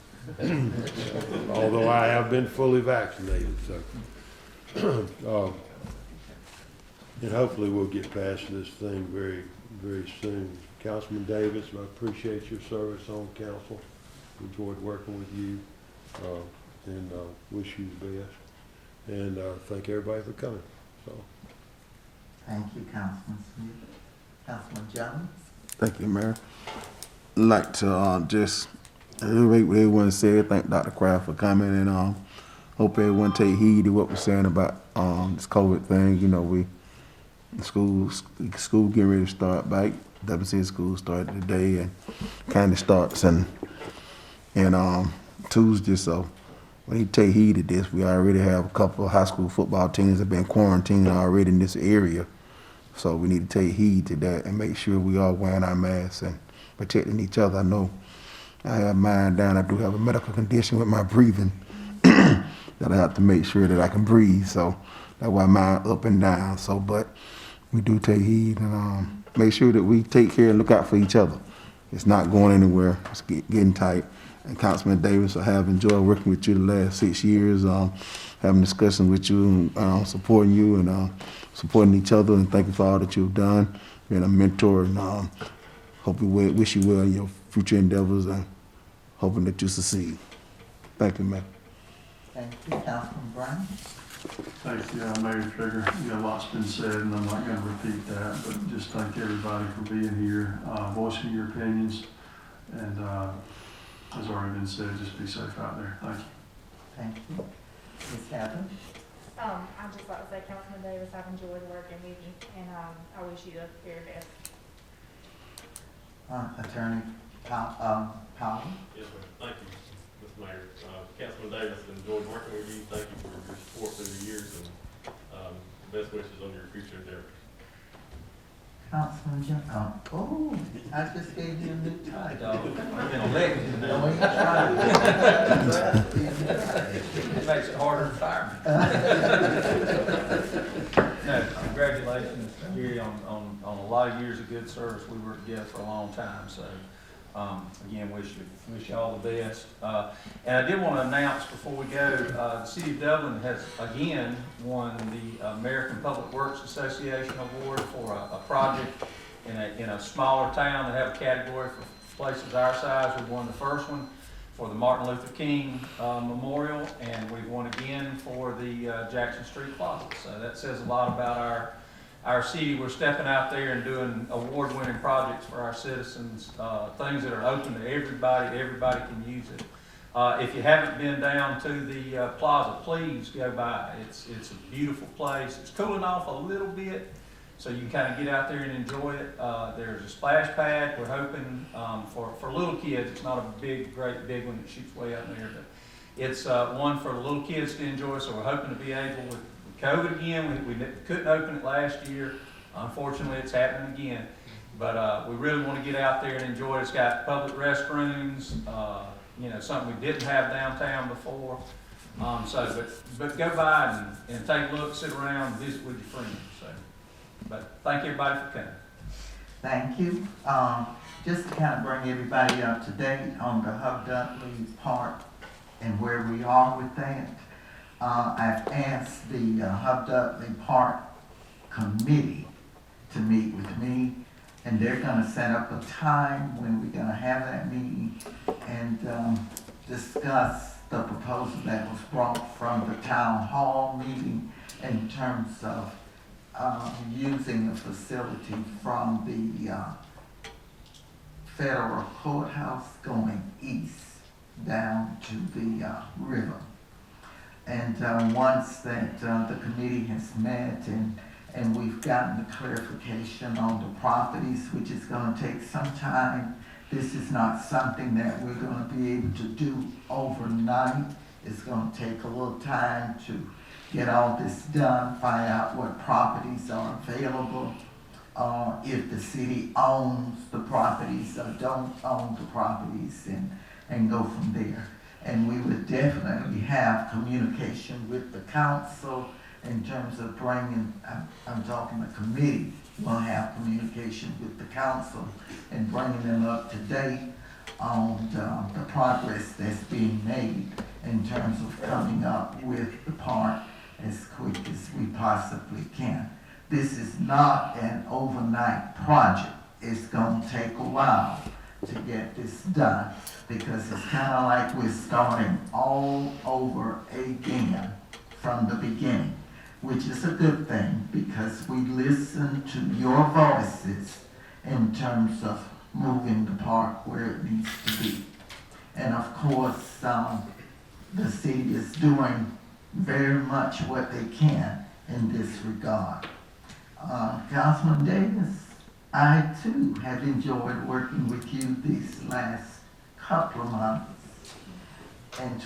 Although I have been fully vaccinated, so. And hopefully we'll get past this thing very, very soon. Councilman Davis, I appreciate your service on council. Enjoyed working with you, and wish you the best. And thank everybody for coming. So. Thank you, Councilman Smith. Councilman Jones? Thank you, Mayor. I'd like to just reiterate what everyone said. Thank Dr. Kraft for coming, and hope everyone take heed to what we're saying about this COVID thing. You know, school getting ready to start back. WC school started today and kind of starts and Tuesday. So we need to take heed of this. We already have a couple of high school football teams that have been quarantined already in this area. So we need to take heed to that and make sure we are wearing our masks and protecting each other. I know I have mine down. I do have a medical condition with my breathing that I have to make sure that I can breathe. So that's why mine up and down. So, but we do take heed and make sure that we take care and look out for each other. It's not going anywhere. It's getting tight. And Councilman Davis, I have enjoyed working with you the last 6 years, having discussions with you and supporting you and supporting each other. And thank you for all that you've done, being a mentor. And hope we wish you well in your future endeavors and hoping that you succeed. Thank you, man. Thank you, Councilman Brown. Thanks, Mayor Trigger. A lot's been said, and I'm not going to repeat that, but just thank everybody for being here, voicing your opinions, and as already been said, just be safe out there. Thank you. Thank you. Ms. Heather? I'd just like to say, Councilman Davis, I've enjoyed working with you, and I wish you the very best. Attorney Powell? Yes, ma'am. Thank you, Mr. Mayor. Councilman Davis, enjoyed working with you. Thank you for your support through the years, and best wishes on your future endeavors. Councilman Jones? Oh, I just gave you a new title. You've been elected. No, you tried. It makes it harder to fire me. No, congratulations, Gary, on a lot of years of good service. We worked together for a long time, so again, wish you all the best. And I did want to announce before we go, the City of Dublin has again won the American Public Works Association Award for a project in a smaller town that have a category for places our size. We won the first one for the Martin Luther King Memorial, and we've won again for the Jackson Street Plaza. So that says a lot about our city. We're stepping out there and doing award-winning projects for our citizens, things that are open to everybody. Everybody can use it. If you haven't been down to the plaza, please go by. It's a beautiful place. It's cooling off a little bit, so you can kind of get out there and enjoy it. There's a splash pad. We're hoping for little kids. It's not a great big one that shoots way out in there, but it's one for the little kids to enjoy. So we're hoping to be able, with COVID again, we couldn't open it last year. Unfortunately, it's happening again. But we really want to get out there and enjoy it. It's got public restrooms, something we didn't have downtown before. But go by and take a look, sit around, and visit with your friends. So, but thank everybody for coming. Thank you. Just to kind of bring everybody up to date on the Hub Dudley Park and where we are with that. I've asked the Hub Dudley Park Committee to meet with me, and they're going to set up a time when we're going to have that meeting and discuss the proposal that was brought from the town hall meeting in terms of using the facility from the federal courthouse going east down to the river. And once that the committee has met and we've gotten the clarification on the properties, which is going to take some time. This is not something that we're going to be able to do overnight. It's going to take a little time to get all this done, find out what properties are available, if the city owns the properties or don't own the properties, and go from there. And we would definitely have communication with the council in terms of bringing, I'm talking the committee, will have communication with the council and bringing them up to date on the progress that's being made in terms of coming up with the park as quick as we possibly can. This is not an overnight project. It's gonna take a while to get this done because it's kind of like we're starting all over again from the beginning, which is a good thing because we listen to your voices in terms of moving the park where it needs to be. And of course, the city is doing very much what they can in this regard. Councilman Davis, I too have enjoyed working with you these last couple of months. And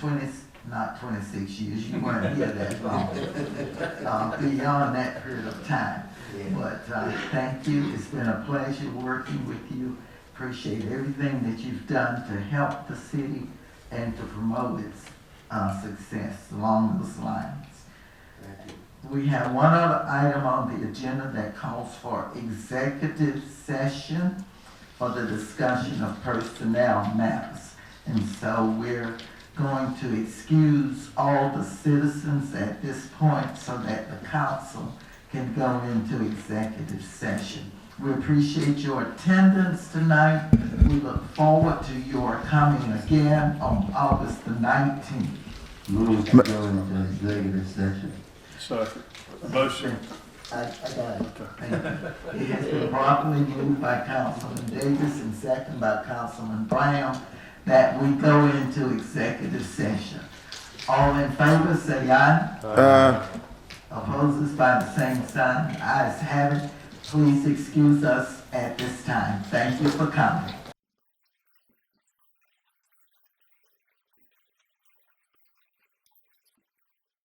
not 26 years, you weren't here that long, beyond that period of time. But thank you, it's been a pleasure working with you. Appreciate everything that you've done to help the city and to promote its success along those lines. We have one other item on the agenda that calls for executive session for the discussion of personnel matters. And so we're going to excuse all the citizens at this point so that the council can go into executive session. We appreciate your attendance tonight. We look forward to your coming again on August the 19th. Move to go into executive session. Second. Motion. I got it. Thank you. It has been properly moved by Councilman Davis and seconded by Councilman Brown that we go into executive session. All in favor, say aye. Opposes by the same sign. Ayes have it. Please excuse us at this time. Thank you for coming.